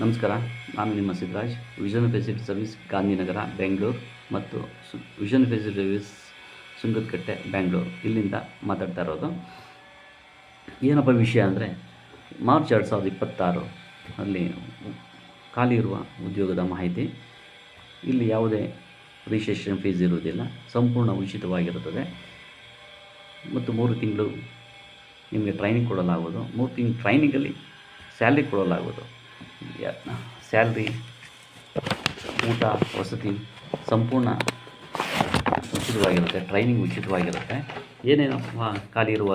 ನಮಸ್ಕಾರ. ನಾನು ನಿಮ್ಮ Siddaraj. Vision facility service Gandhinagar Bengaluru ಮತ್ತು ವಿಷನ್ ಫೆಸಿಲಿಟಿ ಸರ್ವಿಸ್ ಸುಂಗದಕಟ್ಟೆ ಬೆಂಗಳೂರು ಇಲ್ಲಿಂದ ಮಾತಾಡ್ತಾ ಇರೋದು. ಏನಪ್ಪ ವಿಷಯ ಅಂದರೆ, ಮಾರ್ಚ್ 2026 ಅಲ್ಲಿ ಖಾಲಿ ಇರುವ ಉದ್ಯೋಗದ ಮಾಹಿತಿ. ಇಲ್ಲಿ ಯಾವುದೇ ರಿಜಿಸ್ಟ್ರೇಷನ್ ಫೀಸ್ ಇರುವುದಿಲ್ಲ, ಸಂಪೂರ್ಣ ಉಚಿತವಾಗಿರುತ್ತದೆ ಮತ್ತು 3 ತಿಂಗಳು ನಿಮಗೆ ಟ್ರೈನಿಂಗ್ ಕೊಡಲಾಗುವುದು. 3 ತಿಂಗಳು ಟ್ರೈನಿಂಗಲ್ಲಿ ಸ್ಯಾಲ್ರಿ ಕೊಡಲಾಗುವುದು. ಸ್ಯಾಲ್ರಿ, ಊಟ, ವಸತಿ ಸಂಪೂರ್ಣ ಉಚಿತವಾಗಿರುತ್ತೆ. ಟ್ರೈನಿಂಗ್ ಉಚಿತವಾಗಿರುತ್ತೆ. ಏನೇನು ಖಾಲಿ ಇರುವ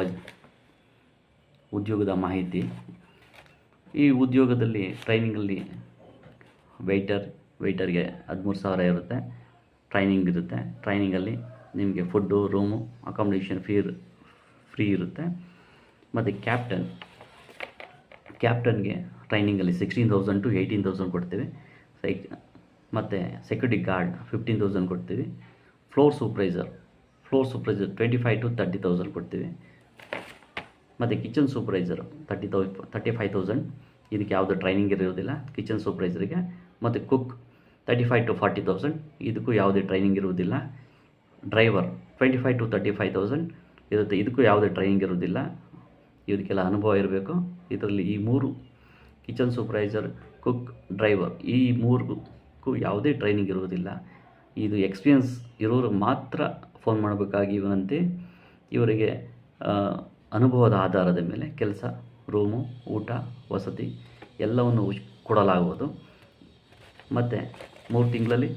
ಉದ್ಯೋಗದ ಮಾಹಿತಿ. ಈ ಉದ್ಯೋಗದಲ್ಲಿ ಟ್ರೈನಿಂಗಲ್ಲಿ ವೆಯ್ಟರ್ಗೆ 13,000 ಇರುತ್ತೆ. ಟ್ರೈನಿಂಗ್ ಇರುತ್ತೆ. ಟ್ರೈನಿಂಗಲ್ಲಿ ನಿಮಗೆ ಫುಡ್ಡು, ರೂಮು, ಅಕಾಮಿಡೇಷನ್ ಫ್ರೀ ಇರುತ್ತೆ. ಮತ್ತು ಕ್ಯಾಪ್ಟನ್ಗೆ ಟ್ರೈನಿಂಗಲ್ಲಿ 16,000 to 18,000 ಕೊಡ್ತೀವಿ. ಮತ್ತು ಸೆಕ್ಯೂರಿಟಿ ಗಾರ್ಡ್ 15,000 ಕೊಡ್ತೀವಿ. ಫ್ಲೋರ್ ಸೂಪರ್ವೈಸರ್ 25,000 to 30,000 ಕೊಡ್ತೀವಿ. ಮತ್ತು ಕಿಚನ್ ಸೂಪರ್ವೈಸರ್ 35,000. ಇದಕ್ಕೆ ಯಾವುದೇ ಟ್ರೈನಿಂಗ್ ಇರುವುದಿಲ್ಲ ಕಿಚನ್ ಸೂಪರ್ವೈಸರಿಗೆ. ಮತ್ತು ಕುಕ್ 35,000 to 40,000. ಇದಕ್ಕೂ ಯಾವುದೇ ಟ್ರೈನಿಂಗ್ ಇರುವುದಿಲ್ಲ. ಡ್ರೈವರ್ 25,000 to 35,000 ಇರುತ್ತೆ. ಇದಕ್ಕೂ ಯಾವುದೇ ಟ್ರೈನಿಂಗ್ ಇರುವುದಿಲ್ಲ. ಇದಕ್ಕೆಲ್ಲ ಅನುಭವ ಇರಬೇಕು. ಇದರಲ್ಲಿ ಈ 3 ಕಿಚನ್ ಸೂಪರ್ವೈಸರ್, ಕುಕ್, ಡ್ರೈವರ್ ಈ 3ಕ್ಕೂ ಯಾವುದೇ ಟ್ರೈನಿಂಗ್ ಇರುವುದಿಲ್ಲ. ಇದು ಎಕ್ಸ್ಪೀರಿಯನ್ಸ್ ಇರೋರು ಮಾತ್ರ ಫೋನ್ ಮಾಡಬೇಕಾಗಿ ವಿನಂತಿ. ಇವರಿಗೆ ಅನುಭವದ ಆಧಾರದ ಮೇಲೆ ಕೆಲಸ, ರೂಮು, ಊಟ, ವಸತಿ ಎಲ್ಲವನ್ನು ಕೊಡಲಾಗುವುದು. ಮತ್ತು 3 ತಿಂಗಳಲ್ಲಿ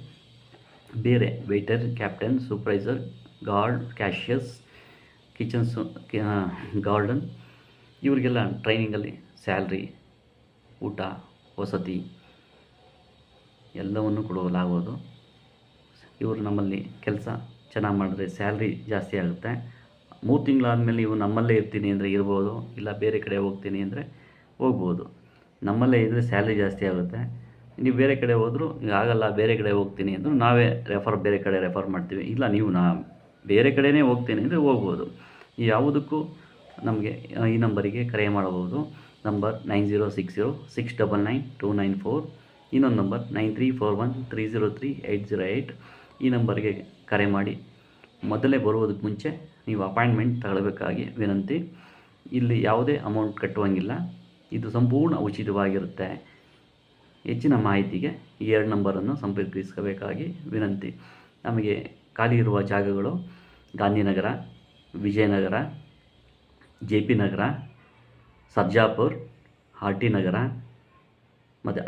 ಬೇರೆ waiter, captain, supervisor, guard, cashiers, kitchen garden ಇವರಿಗೆಲ್ಲ ಟ್ರೈನಿಂಗಲ್ಲಿ ಸ್ಯಾಲ್ರಿ, ಊಟ, ವಸತಿ ಎಲ್ಲವನ್ನು ಕೊಡಲಾಗುವುದು. ಇವರು ನಮ್ಮಲ್ಲಿ ಕೆಲಸ ಚೆನ್ನಾಗಿ ಮಾಡಿದ್ರೆ ಸ್ಯಾಲ್ರಿ ಜಾಸ್ತಿ ಆಗುತ್ತೆ. 3 ತಿಂಗಳಾದಮೇಲೆ ನೀವು ನಮ್ಮಲ್ಲೇ ಇರ್ತೀನಿ ಅಂದರೆ ಇರ್ಬೋದು, ಇಲ್ಲ ಬೇರೆ ಕಡೆ ಹೋಗ್ತೀನಿ ಅಂದರೆ ಹೋಗ್ಬೋದು. ನಮ್ಮಲ್ಲೇ ಇದ್ದರೆ ಸ್ಯಾಲ್ರಿ ಜಾಸ್ತಿ ಆಗುತ್ತೆ. ನೀವು ಬೇರೆ ಕಡೆ ಹೋದರೂ ಆಗಲ್ಲ, ಬೇರೆ ಕಡೆ ಹೋಗ್ತೀನಿ ಅಂದರೂ ನಾವೇ ಬೇರೆ ಕಡೆ ರೆಫರ್ ಮಾಡ್ತೀವಿ. ಇಲ್ಲ ನೀವು ಬೇರೆ ಕಡೆನೇ ಹೋಗ್ತೀನಿ ಅಂದರೆ ಹೋಗ್ಬೋದು. ಯಾವುದಕ್ಕೂ ನಮಗೆ ಈ ನಂಬರಿಗೆ ಕರೆ ಮಾಡಬಹುದು. ನಂಬರ್ 9060699294. ಇನ್ನೊಂದು ನಂಬರ್ 9341303808. ಈ ನಂಬರ್ಗೆ ಕರೆ ಮಾಡಿ. ಮೊದಲೇ ಬರುವುದಕ್ಕೆ ಮುಂಚೆ ನೀವು ಅಪಾಯಿಂಟ್ಮೆಂಟ್ ತಗೊಳ್ಬೇಕಾಗಿ ವಿನಂತಿ. ಇಲ್ಲಿ ಯಾವುದೇ ಅಮೌಂಟ್ ಕಟ್ಟುವಂಗಿಲ್ಲ. ಇದು ಸಂಪೂರ್ಣ ಉಚಿತವಾಗಿರುತ್ತೆ. ಹೆಚ್ಚಿನ ಮಾಹಿತಿಗೆ ಈ 2 ನಂಬರನ್ನು ಸಂಪರ್ಕಿಸಬೇಕಾಗಿ ವಿನಂತಿ. ನಮಗೆ ಖಾಲಿ ಇರುವ ಜಾಗಗಳು ಗಾಂಧಿನಗರ, ವಿಜಯನಗರ, JP ನಗರ, ಸರ್ಜಾಪುರ್, RT ನಗರ ಮತ್ತು